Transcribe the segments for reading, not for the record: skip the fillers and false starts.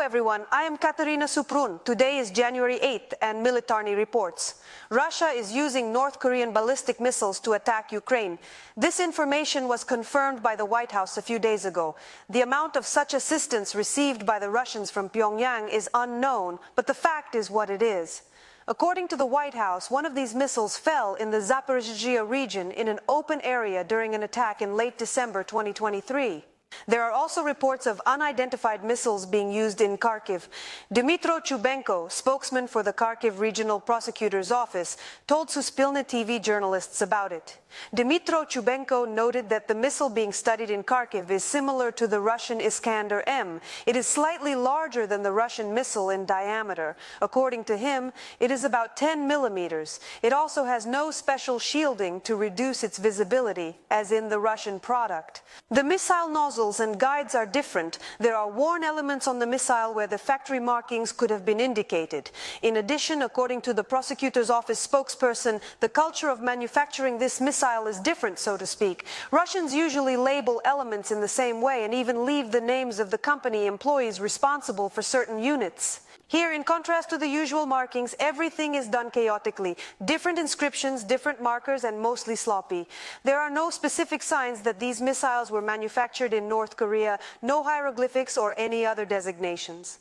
everyone, I am Katerina Suprun. Today is January 8th and Militarny Reports. Russia is using North Korean ballistic missiles to attack Ukraine. This information was confirmed by the White House a few days ago. The amount of such assistance received by the Russians from Pyongyang is unknown, but the fact is what it is. According to the White House, one of these missiles fell in the Zaporizhzhia region in an open area during an attack in late December 2023. There are also reports of unidentified missiles being used in Kharkiv. Dmytro Chubenko, spokesman for the Kharkiv Regional Prosecutor's Office, told Suspilne TV journalists about it. Dmytro Chubenko noted that the missile being studied in Kharkiv is similar to the Russian Iskander-M. It is slightly larger than the Russian missile in diameter. According to him, it is about 10 millimeters. It also has no special shielding to reduce its visibility, as in the Russian product. The missile nozzles and guides are different. There are worn elements on the missile where the factory markings could have been indicated. In addition, according to the prosecutor's office spokesperson, the culture of manufacturing this missile is different, so to speak. Russians usually label elements in the same way and even leave the names of the company employees responsible for certain units. Here, in contrast to the usual markings, everything is done chaotically. Different inscriptions, different markers, and mostly sloppy. There are no specific signs that these missiles were manufactured in North Korea, no hieroglyphics or any other designations.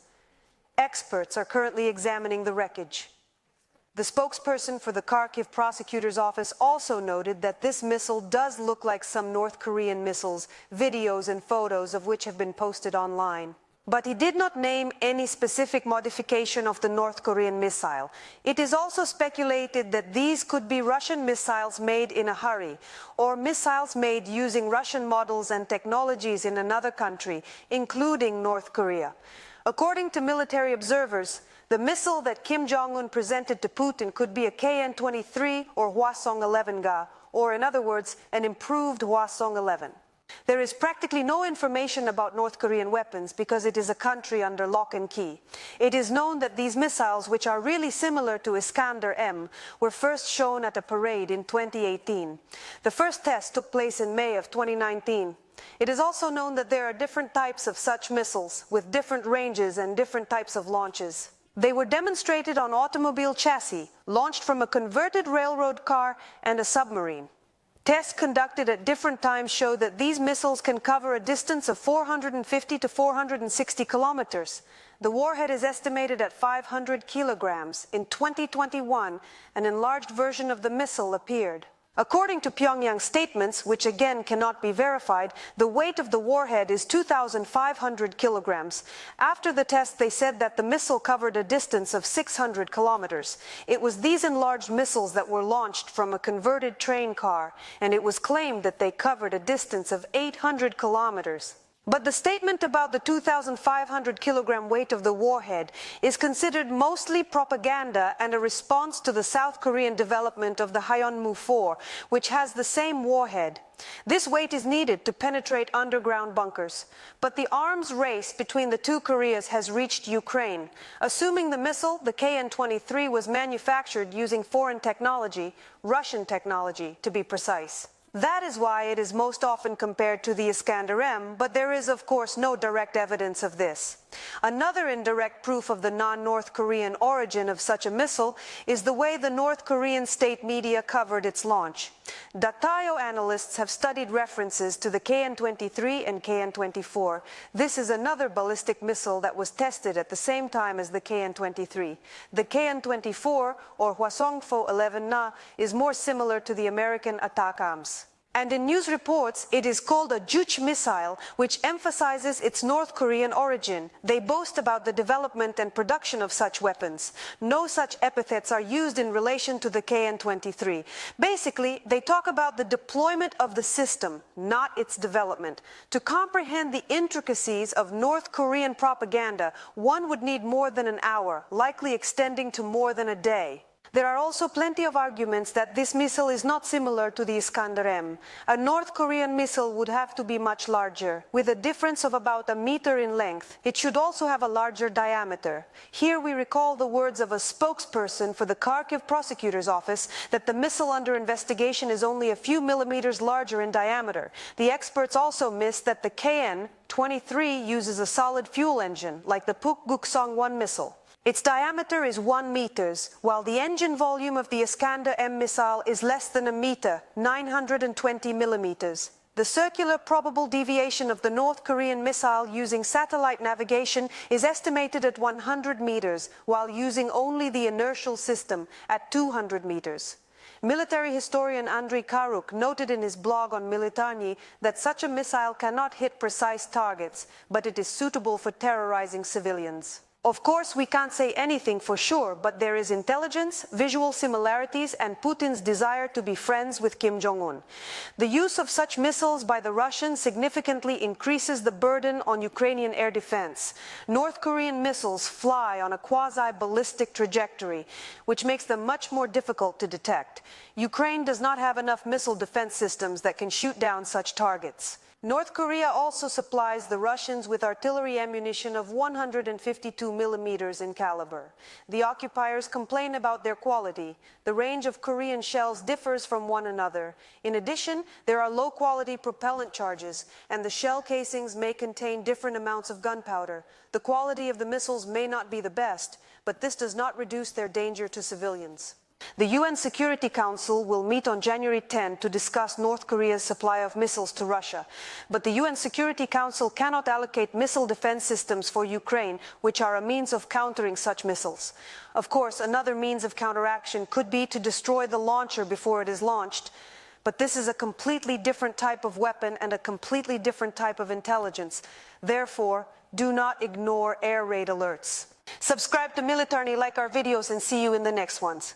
Experts are currently examining the wreckage. The spokesperson for the Kharkiv prosecutor's office also noted that this missile does look like some North Korean missiles, videos and photos of which have been posted online. But he did not name any specific modification of the North Korean missile. It is also speculated that these could be Russian missiles made in a hurry, or missiles made using Russian models and technologies in another country, including North Korea. According to military observers, the missile that Kim Jong-un presented to Putin could be a KN-23 or Hwasong-11Ga, or in other words, an improved Hwasong-11. There is practically no information about North Korean weapons because it is a country under lock and key. It is known that these missiles, which are really similar to Iskander-M, were first shown at a parade in 2018. The first test took place in May of 2019. It is also known that there are different types of such missiles, with different ranges and different types of launches. They were demonstrated on automobile chassis, launched from a converted railroad car and a submarine. Tests conducted at different times show that these missiles can cover a distance of 450 to 460 kilometers. The warhead is estimated at 500 kilograms. In 2021, an enlarged version of the missile appeared. According to Pyongyang statements, which again cannot be verified, the weight of the warhead is 2,500 kilograms. After the test, they said that the missile covered a distance of 600 kilometers. It was these enlarged missiles that were launched from a converted train car, and it was claimed that they covered a distance of 800 kilometers. But the statement about the 2,500 kilogram weight of the warhead is considered mostly propaganda and a response to the South Korean development of the Hyunmoo-4, which has the same warhead. This weight is needed to penetrate underground bunkers. But the arms race between the two Koreas has reached Ukraine. Assuming the missile, the KN-23, was manufactured using foreign technology, Russian technology to be precise. That is why it is most often compared to the Iskander-M, but there is, of course, no direct evidence of this. Another indirect proof of the non-North Korean origin of such a missile is the way the North Korean state media covered its launch. Datayo analysts have studied references to the KN-23 and KN-24. This is another ballistic missile that was tested at the same time as the KN-23. The KN-24, or Hwasong-11Na, is more similar to the American ATACMS. And in news reports, it is called a Juche missile, which emphasizes its North Korean origin. They boast about the development and production of such weapons. No such epithets are used in relation to the KN-23. Basically, they talk about the deployment of the system, not its development. To comprehend the intricacies of North Korean propaganda, one would need more than an hour, likely extending to more than a day. There are also plenty of arguments that this missile is not similar to the Iskander-M. A North Korean missile would have to be much larger, with a difference of about a meter in length. It should also have a larger diameter. Here we recall the words of a spokesperson for the Kharkiv prosecutor's office that the missile under investigation is only a few millimeters larger in diameter. The experts also missed that the KN-23 uses a solid fuel engine, like the Pukguksong-1 missile. Its diameter is 1 meter, while the engine volume of the Iskander-M missile is less than a meter, 920 millimeters. The circular probable deviation of the North Korean missile using satellite navigation is estimated at 100 meters, while using only the inertial system at 200 meters. Military historian Andriy Karuk noted in his blog on Militarny that such a missile cannot hit precise targets, but it is suitable for terrorizing civilians. Of course, we can't say anything for sure, but there is intelligence, visual similarities, and Putin's desire to be friends with Kim Jong-un. The use of such missiles by the Russians significantly increases the burden on Ukrainian air defense. North Korean missiles fly on a quasi-ballistic trajectory, which makes them much more difficult to detect. Ukraine does not have enough missile defense systems that can shoot down such targets. North Korea also supplies the Russians with artillery ammunition of 152 millimeters in caliber. The occupiers complain about their quality. The range of Korean shells differs from one another. In addition, there are low-quality propellant charges, and the shell casings may contain different amounts of gunpowder. The quality of the missiles may not be the best, but this does not reduce their danger to civilians. The UN Security Council will meet on January 10 to discuss North Korea's supply of missiles to Russia. But the UN Security Council cannot allocate missile defense systems for Ukraine, which are a means of countering such missiles. Of course, another means of counteraction could be to destroy the launcher before it is launched. But this is a completely different type of weapon and a completely different type of intelligence. Therefore, do not ignore air raid alerts. Subscribe to Militarny, like our videos, and see you in the next ones.